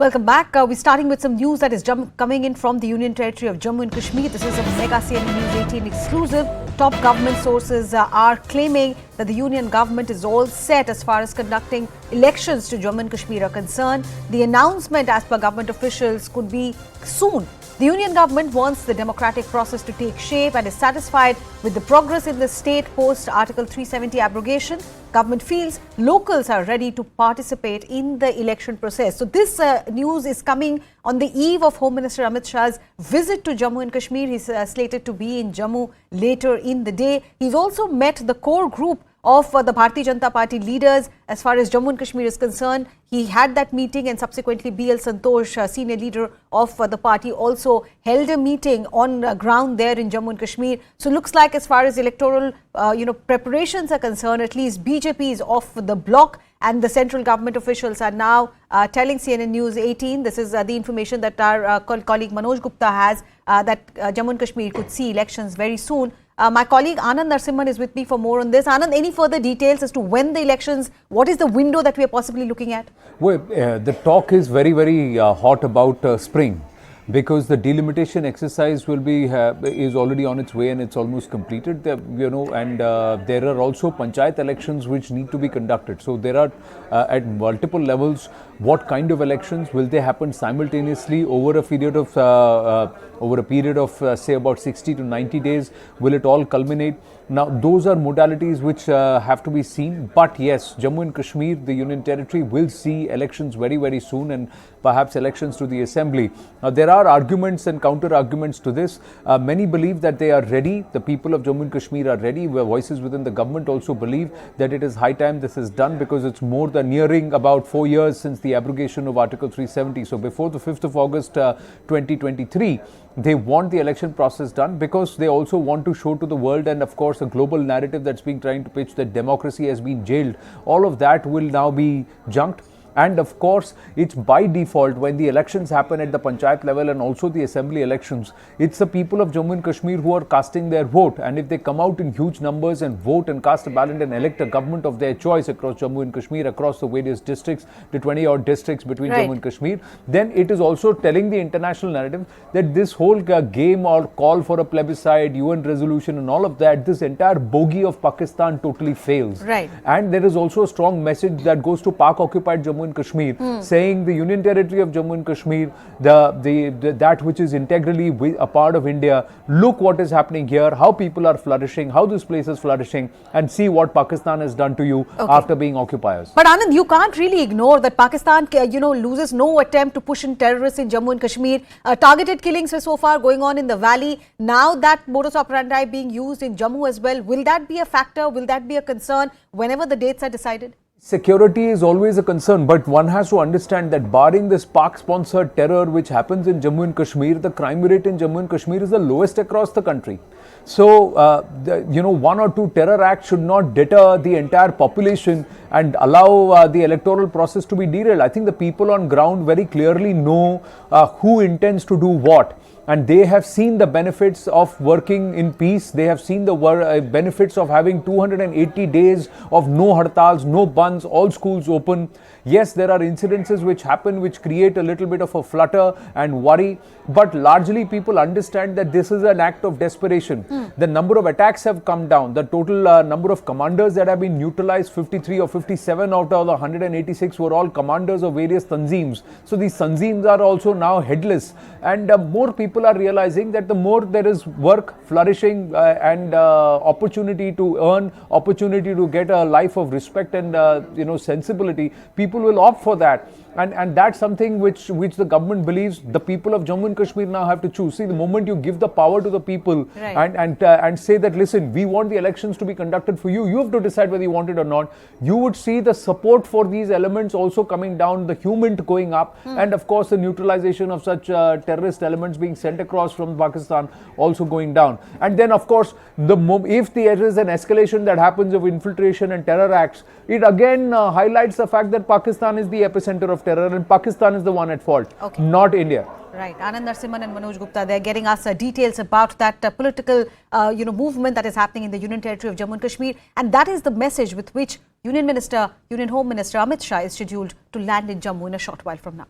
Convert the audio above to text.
Welcome back. We're starting with some news that is coming in from the Union Territory of Jammu and Kashmir. This is a mega CNN News 18 exclusive. Top government sources are claiming that the Union government is all set as far as conducting elections to Jammu and Kashmir are concerned. The announcement, as per government officials, could be soon. The Union government wants the democratic process to take shape and is satisfied with the progress in the state post Article 370 abrogation. Government feels locals are ready to participate in the election process. So this news is coming on the eve of Home Minister Amit Shah's visit to Jammu and Kashmir. He's slated to be in Jammu later in the day. He's also met the core group of the Bharatiya Janata Party leaders as far as Jammu and Kashmir is concerned. He had that meeting, and subsequently BL Santosh, senior leader of the party, also held a meeting on ground there in Jammu and Kashmir. So looks like as far as electoral preparations are concerned, at least BJP is off the block, and the central government officials are now telling CNN News 18, this is the information that our colleague Manoj Gupta has, that Jammu and Kashmir could see elections very soon. My colleague Anand Narsimhan is with me for more on this. Anand, any further details as to when the elections, what is the window that we are possibly looking at? Well, the talk is very hot about spring, because the delimitation exercise will be is already on its way and it's almost completed. There are also panchayat elections which need to be conducted. So there are at multiple levels. What kind of elections will they happen simultaneously over a period of say about 60 to 90 days? Will it all culminate? Now, those are modalities which have to be seen. But yes, Jammu and Kashmir, the Union Territory, will see elections very soon, and perhaps elections to the Assembly. Now, there are arguments and counter-arguments to this. Many believe that they are ready. The people of Jammu and Kashmir are ready. Voices within the government also believe that it is high time this is done, because it's more than nearing about 4 years since the abrogation of Article 370. So before the 5th of August 2023, they want the election process done, because they also want to show to the world, and of course a global narrative that's being trying to pitch, that democracy has been jailed. All of that will now be junked. And of course, it's by default when the elections happen at the panchayat level and also the assembly elections, it's the people of Jammu and Kashmir who are casting their vote. And if they come out in huge numbers and vote and cast a ballot and elect a government of their choice across Jammu and Kashmir, across the various districts, the 20-odd districts between Jammu and Kashmir, then it is also telling the international narrative that this whole game or call for a plebiscite, UN resolution and all of that, this entire bogey of Pakistan totally fails. Right. And there is also a strong message that goes to Pak-occupied Jammu and Kashmir, saying the Union Territory of Jammu and Kashmir, that which is integrally a part of India, look what is happening here, how people are flourishing, how this place is flourishing, and see what Pakistan has done to you after being occupiers. But Anand, you can't really ignore that Pakistan, loses no attempt to push in terrorists in Jammu and Kashmir. Targeted killings were so far going on in the valley. Now that modus operandi being used in Jammu as well, will that be a factor? Will that be a concern whenever the dates are decided? Security is always a concern, but one has to understand that barring this Pak-sponsored terror which happens in Jammu and Kashmir, the crime rate in Jammu and Kashmir is the lowest across the country. So, one or two terror acts should not deter the entire population and allow the electoral process to be derailed. I think the people on ground very clearly know who intends to do what. And they have seen the benefits of working in peace. They have seen the benefits of having 280 days of no hartals, no bunds, all schools open. Yes, there are incidences which happen which create a little bit of a flutter and worry. But largely people understand that this is an act of desperation. The number of attacks have come down. The total number of commanders that have been neutralized, 53 or 57 out of the 186 were all commanders of various tanzeems. So these tanzeems are also now headless. And more people are realizing that the more there is work, flourishing and opportunity to earn, opportunity to get a life of respect and sensibility, people will opt for that. And that's something which the government believes the people of Jammu and Kashmir now have to choose. See, the moment you give the power to the people and say that, listen, we want the elections to be conducted for you, you have to decide whether you want it or not, you would see the support for these elements also coming down, the humant going up, and of course the neutralization of such terrorist elements being sent across from Pakistan also going down. And then of course, if there is an escalation that happens of infiltration and terror acts, it again highlights the fact that Pakistan is the epicenter of terror and Pakistan is the one at fault, not India. Right. Anand Narsimhan and Manoj Gupta, they're getting us details about that political movement that is happening in the Union Territory of Jammu and Kashmir. And that is the message with which Union Home Minister Amit Shah is scheduled to land in Jammu in a short while from now.